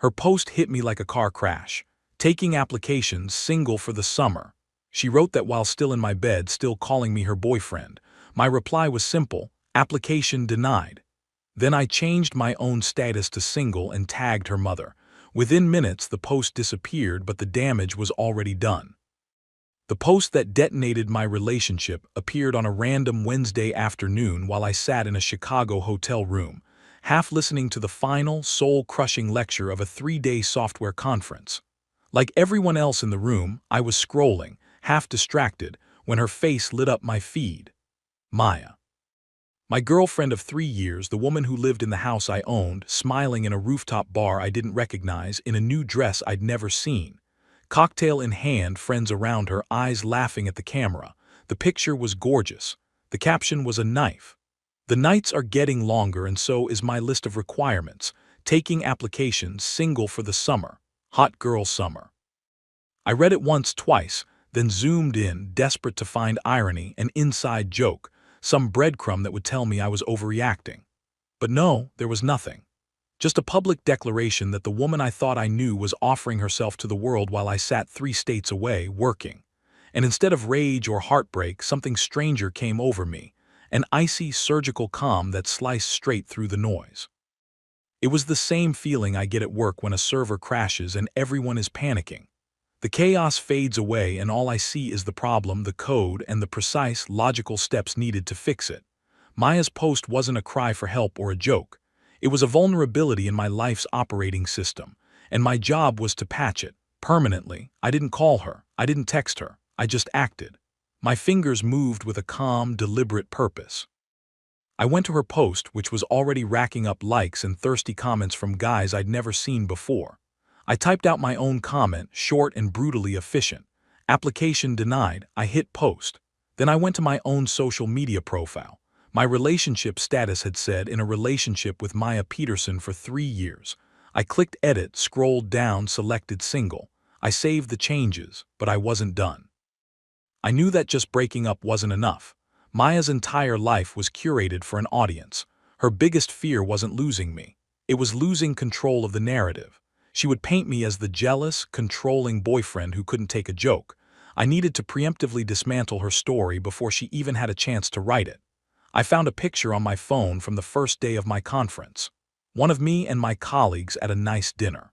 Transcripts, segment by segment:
Her post hit me like a car crash. Taking applications, single for the summer. She wrote that while still in my bed, still calling me her boyfriend. My reply was simple: application denied. Then I changed my own status to single and tagged her mother. Within minutes, the post disappeared, but the damage was already done. The post that detonated my relationship appeared on a random Wednesday afternoon while I sat in a Chicago hotel room, half listening to the final, soul-crushing lecture of a 3-day software conference. Like everyone else in the room, I was scrolling, half distracted, when her face lit up my feed. Maya. My girlfriend of 3 years, the woman who lived in the house I owned, smiling in a rooftop bar I didn't recognize, in a new dress I'd never seen. Cocktail in hand, friends around her, eyes laughing at the camera. The picture was gorgeous. The caption was a knife. The nights are getting longer, and so is my list of requirements. Taking applications, single for the summer. Hot girl summer. I read it once, twice, then zoomed in, desperate to find irony, an inside joke, some breadcrumb that would tell me I was overreacting. But no, there was nothing. Just a public declaration that the woman I thought I knew was offering herself to the world while I sat 3 states away, working. And instead of rage or heartbreak, something stranger came over me, an icy, surgical calm that sliced straight through the noise. It was the same feeling I get at work when a server crashes and everyone is panicking. The chaos fades away and all I see is the problem, the code, and the precise, logical steps needed to fix it. Maya's post wasn't a cry for help or a joke. It was a vulnerability in my life's operating system, and my job was to patch it, permanently. I didn't call her, I didn't text her, I just acted. My fingers moved with a calm, deliberate purpose. I went to her post, which was already racking up likes and thirsty comments from guys I'd never seen before. I typed out my own comment, short and brutally efficient. Application denied. I hit post. Then I went to my own social media profile. My relationship status had said, in a relationship with Maya Peterson for 3 years. I clicked edit, scrolled down, selected single. I saved the changes, but I wasn't done. I knew that just breaking up wasn't enough. Maya's entire life was curated for an audience. Her biggest fear wasn't losing me. It was losing control of the narrative. She would paint me as the jealous, controlling boyfriend who couldn't take a joke. I needed to preemptively dismantle her story before she even had a chance to write it. I found a picture on my phone from the first day of my conference. One of me and my colleagues at a nice dinner.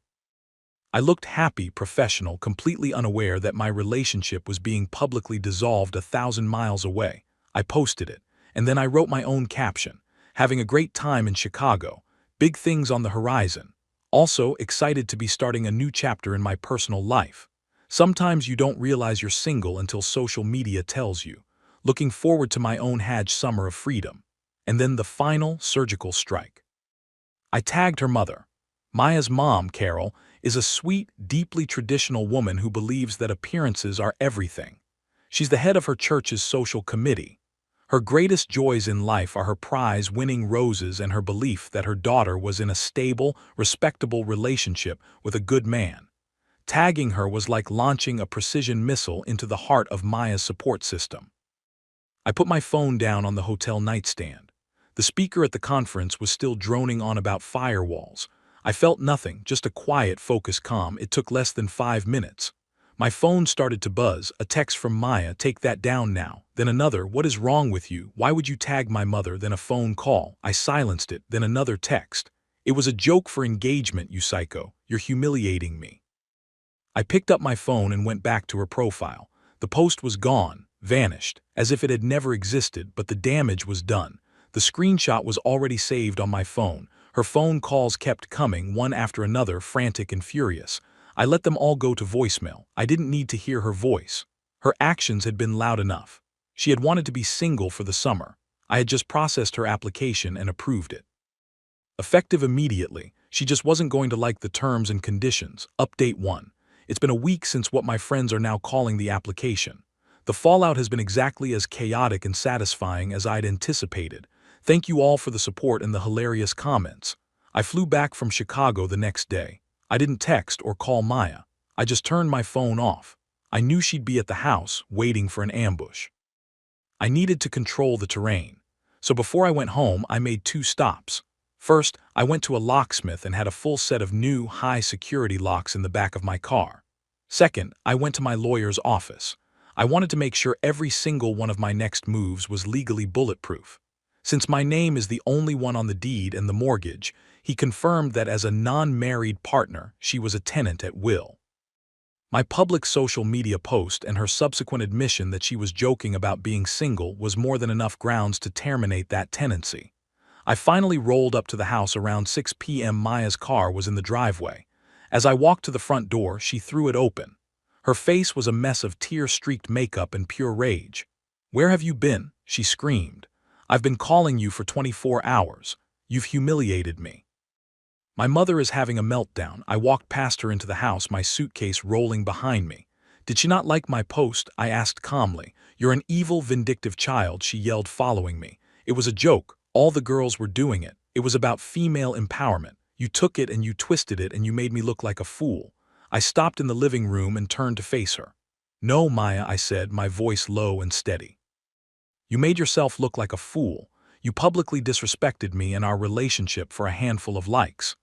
I looked happy, professional, completely unaware that my relationship was being publicly dissolved 1,000 miles away. I posted it, and then I wrote my own caption. Having a great time in Chicago. Big things on the horizon. Also, excited to be starting a new chapter in my personal life. Sometimes you don't realize you're single until social media tells you. Looking forward to my own Hajj summer of freedom. And then the final surgical strike. I tagged her mother. Maya's mom, Carol, is a sweet, deeply traditional woman who believes that appearances are everything. She's the head of her church's social committee. Her greatest joys in life are her prize-winning roses and her belief that her daughter was in a stable, respectable relationship with a good man. Tagging her was like launching a precision missile into the heart of Maya's support system. I put my phone down on the hotel nightstand. The speaker at the conference was still droning on about firewalls. I felt nothing, just a quiet, focused calm. It took less than 5 minutes. My phone started to buzz, a text from Maya, "Take that down now." Then another, "What is wrong with you? Why would you tag my mother?" Then a phone call. I silenced it, then another text. "It was a joke for engagement, you psycho. You're humiliating me." I picked up my phone and went back to her profile. The post was gone, vanished, as if it had never existed, but the damage was done. The screenshot was already saved on my phone. Her phone calls kept coming, one after another, frantic and furious. I let them all go to voicemail. I didn't need to hear her voice. Her actions had been loud enough. She had wanted to be single for the summer. I had just processed her application and approved it. Effective immediately, she just wasn't going to like the terms and conditions. Update 1. It's been a week since what my friends are now calling the application. The fallout has been exactly as chaotic and satisfying as I'd anticipated. Thank you all for the support and the hilarious comments. I flew back from Chicago the next day. I didn't text or call Maya. I just turned my phone off. I knew she'd be at the house, waiting for an ambush. I needed to control the terrain. So before I went home, I made 2 stops. First, I went to a locksmith and had a full set of new, high-security locks in the back of my car. Second, I went to my lawyer's office. I wanted to make sure every single one of my next moves was legally bulletproof. Since my name is the only one on the deed and the mortgage, he confirmed that as a non-married partner, she was a tenant at will. My public social media post and her subsequent admission that she was joking about being single was more than enough grounds to terminate that tenancy. I finally rolled up to the house around 6 p.m. Maya's car was in the driveway. As I walked to the front door, she threw it open. Her face was a mess of tear-streaked makeup and pure rage. "Where have you been?" she screamed. "I've been calling you for 24 hours. You've humiliated me." My mother is having a meltdown. I walked past her into the house, my suitcase rolling behind me. "Did she not like my post?" I asked calmly. "You're an evil, vindictive child," she yelled, following me. "It was a joke. All the girls were doing it. It was about female empowerment. You took it and you twisted it and you made me look like a fool." I stopped in the living room and turned to face her. "No, Maya," I said, my voice low and steady. "You made yourself look like a fool. You publicly disrespected me and our relationship for a handful of likes.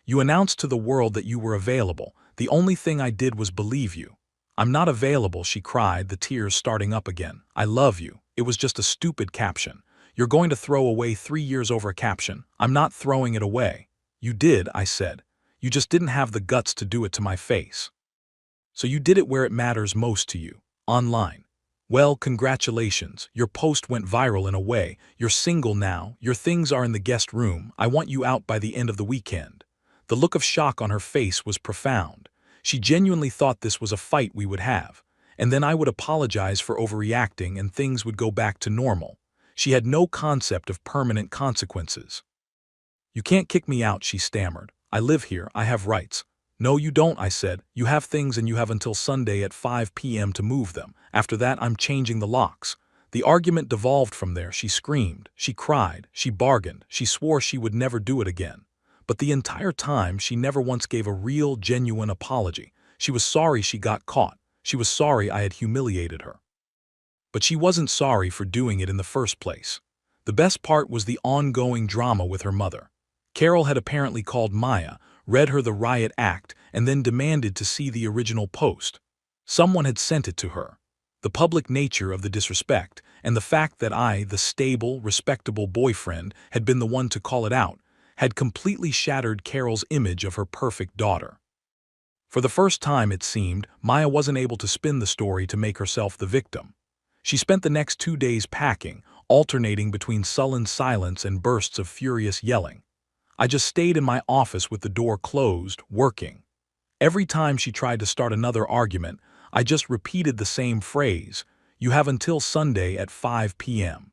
You announced to the world that you were available. The only thing I did was believe you." "I'm not available," she cried, the tears starting up again. "I love you. It was just a stupid caption. You're going to throw away 3 years over a caption. I'm not throwing it away." "You did," I said. "You just didn't have the guts to do it to my face. So you did it where it matters most to you, online. Well, congratulations. Your post went viral in a way. You're single now. Your things are in the guest room. I want you out by the end of the weekend." The look of shock on her face was profound. She genuinely thought this was a fight we would have, and then I would apologize for overreacting and things would go back to normal. She had no concept of permanent consequences. "You can't kick me out," she stammered. "I live here. I have rights." "No, you don't," I said. "You have things and you have until Sunday at 5 p.m. to move them. After that, I'm changing the locks." The argument devolved from there. She screamed, she cried, she bargained, she swore she would never do it again. But the entire time, she never once gave a real, genuine apology. She was sorry she got caught. She was sorry I had humiliated her. But she wasn't sorry for doing it in the first place. The best part was the ongoing drama with her mother. Carol had apparently called Maya, read her the riot act, and then demanded to see the original post. Someone had sent it to her. The public nature of the disrespect, and the fact that I, the stable, respectable boyfriend, had been the one to call it out, had completely shattered Carol's image of her perfect daughter. For the first time, it seemed, Maya wasn't able to spin the story to make herself the victim. She spent the next 2 days packing, alternating between sullen silence and bursts of furious yelling. I just stayed in my office with the door closed, working. Every time she tried to start another argument, I just repeated the same phrase: "You have until Sunday at 5 p.m.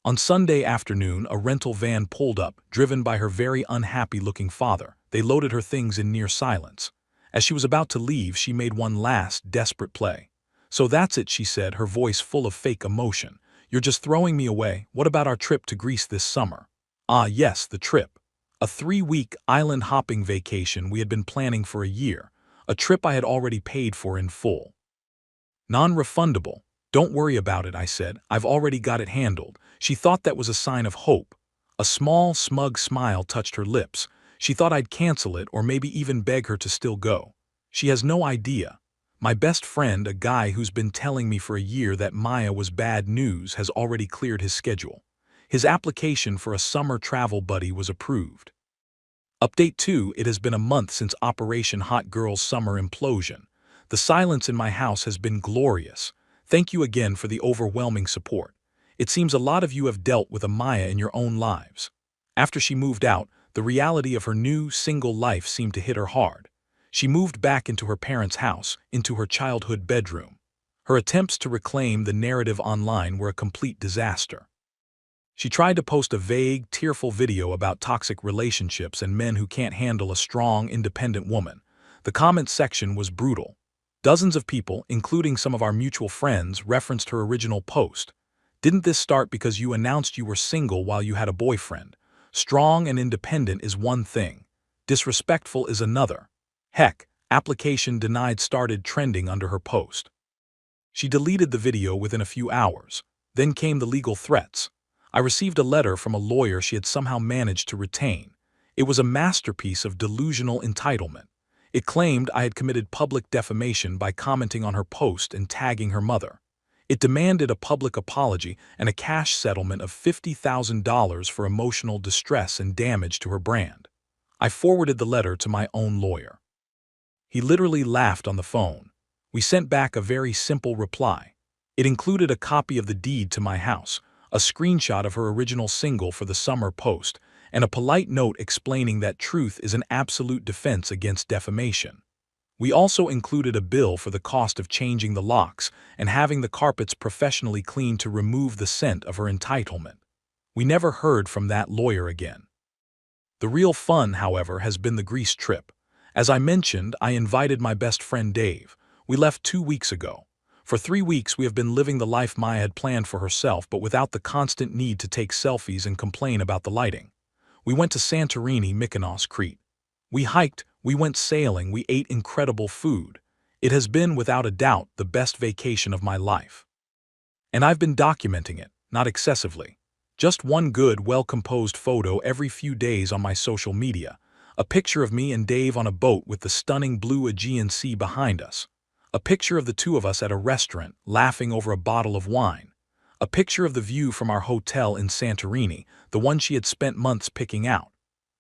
On Sunday afternoon, a rental van pulled up, driven by her very unhappy-looking father. They loaded her things in near silence. As she was about to leave, she made one last, desperate play. "So that's it," she said, her voice full of fake emotion. "You're just throwing me away. What about our trip to Greece this summer?" "Ah, yes, the trip. A 3-week island-hopping vacation we had been planning for a year. A trip I had already paid for in full. Non-refundable. Don't worry about it," I said. "I've already got it handled." She thought that was a sign of hope. A small, smug smile touched her lips. She thought I'd cancel it or maybe even beg her to still go. She has no idea. My best friend, a guy who's been telling me for a year that Maya was bad news, has already cleared his schedule. His application for a summer travel buddy was approved. Update 2: It has been a month since Operation Hot Girl's summer implosion. The silence in my house has been glorious. Thank you again for the overwhelming support. It seems a lot of you have dealt with a Maya in your own lives. After she moved out, the reality of her new, single life seemed to hit her hard. She moved back into her parents' house, into her childhood bedroom. Her attempts to reclaim the narrative online were a complete disaster. She tried to post a vague, tearful video about toxic relationships and men who can't handle a strong, independent woman. The comment section was brutal. Dozens of people, including some of our mutual friends, referenced her original post. "Didn't this start because you announced you were single while you had a boyfriend? Strong and independent is one thing. Disrespectful is another." Heck, application denied started trending under her post. She deleted the video within a few hours. Then came the legal threats. I received a letter from a lawyer she had somehow managed to retain. It was a masterpiece of delusional entitlement. It claimed I had committed public defamation by commenting on her post and tagging her mother. It demanded a public apology and a cash settlement of $50,000 for emotional distress and damage to her brand. I forwarded the letter to my own lawyer. He literally laughed on the phone. We sent back a very simple reply. It included a copy of the deed to my house, a screenshot of her original single for the summer post, and a polite note explaining that truth is an absolute defense against defamation. We also included a bill for the cost of changing the locks and having the carpets professionally cleaned to remove the scent of her entitlement. We never heard from that lawyer again. The real fun, however, has been the Greece trip. As I mentioned, I invited my best friend Dave. We left 2 weeks ago. For 3 weeks we have been living the life Maya had planned for herself, but without the constant need to take selfies and complain about the lighting. We went to Santorini, Mykonos, Crete. We hiked, we went sailing, we ate incredible food. It has been, without a doubt, the best vacation of my life. And I've been documenting it, not excessively. Just one good, well-composed photo every few days on my social media. A picture of me and Dave on a boat with the stunning blue Aegean Sea behind us. A picture of the two of us at a restaurant, laughing over a bottle of wine. A picture of the view from our hotel in Santorini, the one she had spent months picking out.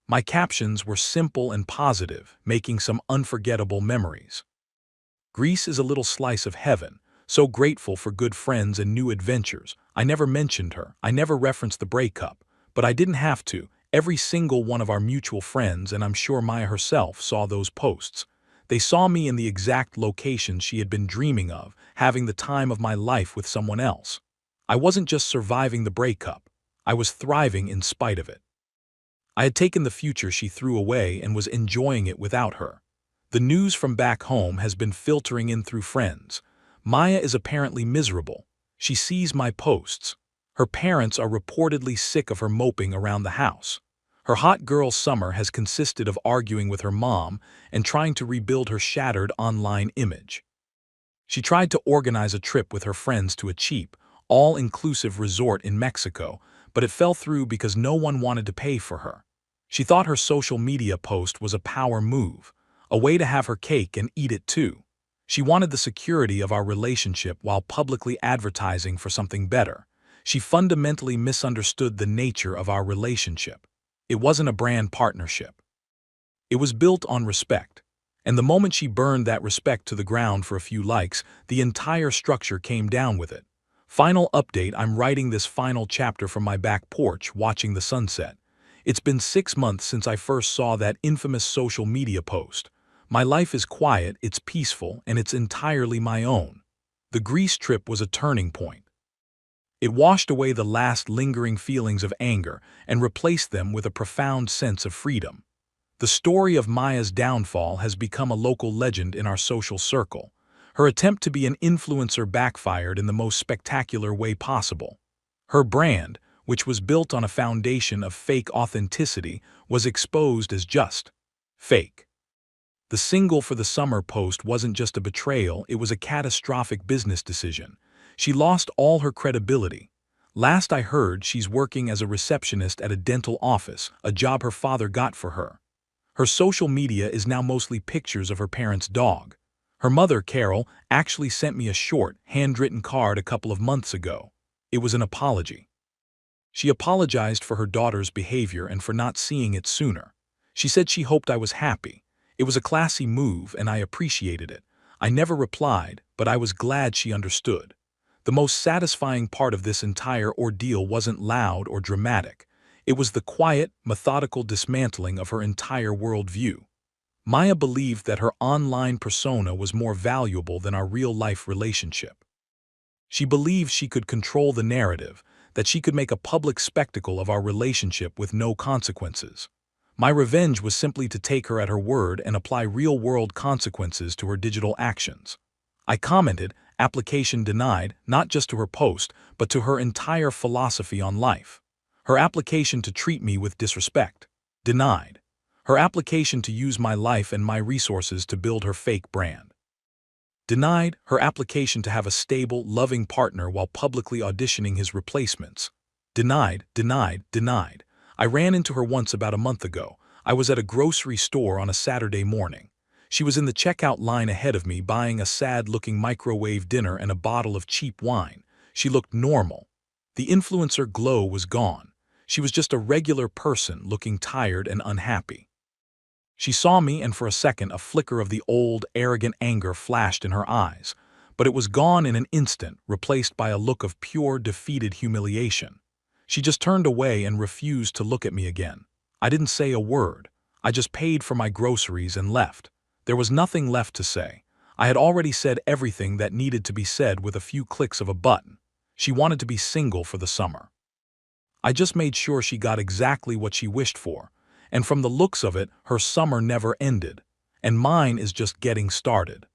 My captions were simple and positive, making some unforgettable memories. Greece is a little slice of heaven, so grateful for good friends and new adventures. I never mentioned her, I never referenced the breakup, but I didn't have to. Every single one of our mutual friends, and I'm sure Maya herself, saw those posts. They saw me in the exact location she had been dreaming of, having the time of my life with someone else. I wasn't just surviving the breakup, I was thriving in spite of it. I had taken the future she threw away and was enjoying it without her. The news from back home has been filtering in through friends. Maya is apparently miserable. She sees my posts. Her parents are reportedly sick of her moping around the house. Her hot girl summer has consisted of arguing with her mom and trying to rebuild her shattered online image. She tried to organize a trip with her friends to a cheap, all-inclusive resort in Mexico, but it fell through because no one wanted to pay for her. She thought her social media post was a power move, a way to have her cake and eat it too. She wanted the security of our relationship while publicly advertising for something better. She fundamentally misunderstood the nature of our relationship. It wasn't a brand partnership. It was built on respect. And the moment she burned that respect to the ground for a few likes, the entire structure came down with it. Final update: I'm writing this final chapter from my back porch, watching the sunset. It's been 6 months since I first saw that infamous social media post. My life is quiet, it's peaceful, and it's entirely my own. The Greece trip was a turning point. It washed away the last lingering feelings of anger and replaced them with a profound sense of freedom. The story of Maya's downfall has become a local legend in our social circle. Her attempt to be an influencer backfired in the most spectacular way possible. Her brand, which was built on a foundation of fake authenticity, was exposed as just fake. The single for the summer post wasn't just a betrayal, it was a catastrophic business decision. She lost all her credibility. Last I heard, she's working as a receptionist at a dental office, a job her father got for her. Her social media is now mostly pictures of her parents' dog. Her mother, Carol, actually sent me a short, handwritten card a couple of months ago. It was an apology. She apologized for her daughter's behavior and for not seeing it sooner. She said she hoped I was happy. It was a classy move and I appreciated it. I never replied, but I was glad she understood. The most satisfying part of this entire ordeal wasn't loud or dramatic. It was the quiet, methodical dismantling of her entire worldview. Maya believed that her online persona was more valuable than our real-life relationship. She believed she could control the narrative, that she could make a public spectacle of our relationship with no consequences. My revenge was simply to take her at her word and apply real-world consequences to her digital actions. I commented, "Application denied," not just to her post, but to her entire philosophy on life. Her application to treat me with disrespect. Denied. Her application to use my life and my resources to build her fake brand. Denied. Her application to have a stable, loving partner while publicly auditioning his replacements. Denied, denied, denied. I ran into her once about a month ago. I was at a grocery store on a Saturday morning. She was in the checkout line ahead of me buying a sad-looking microwave dinner and a bottle of cheap wine. She looked normal. The influencer glow was gone. She was just a regular person looking tired and unhappy. She saw me and for a second a flicker of the old, arrogant anger flashed in her eyes, but it was gone in an instant, replaced by a look of pure, defeated humiliation. She just turned away and refused to look at me again. I didn't say a word. I just paid for my groceries and left. There was nothing left to say. I had already said everything that needed to be said with a few clicks of a button. She wanted to be single for the summer. I just made sure she got exactly what she wished for, and from the looks of it, her summer never ended, and mine is just getting started.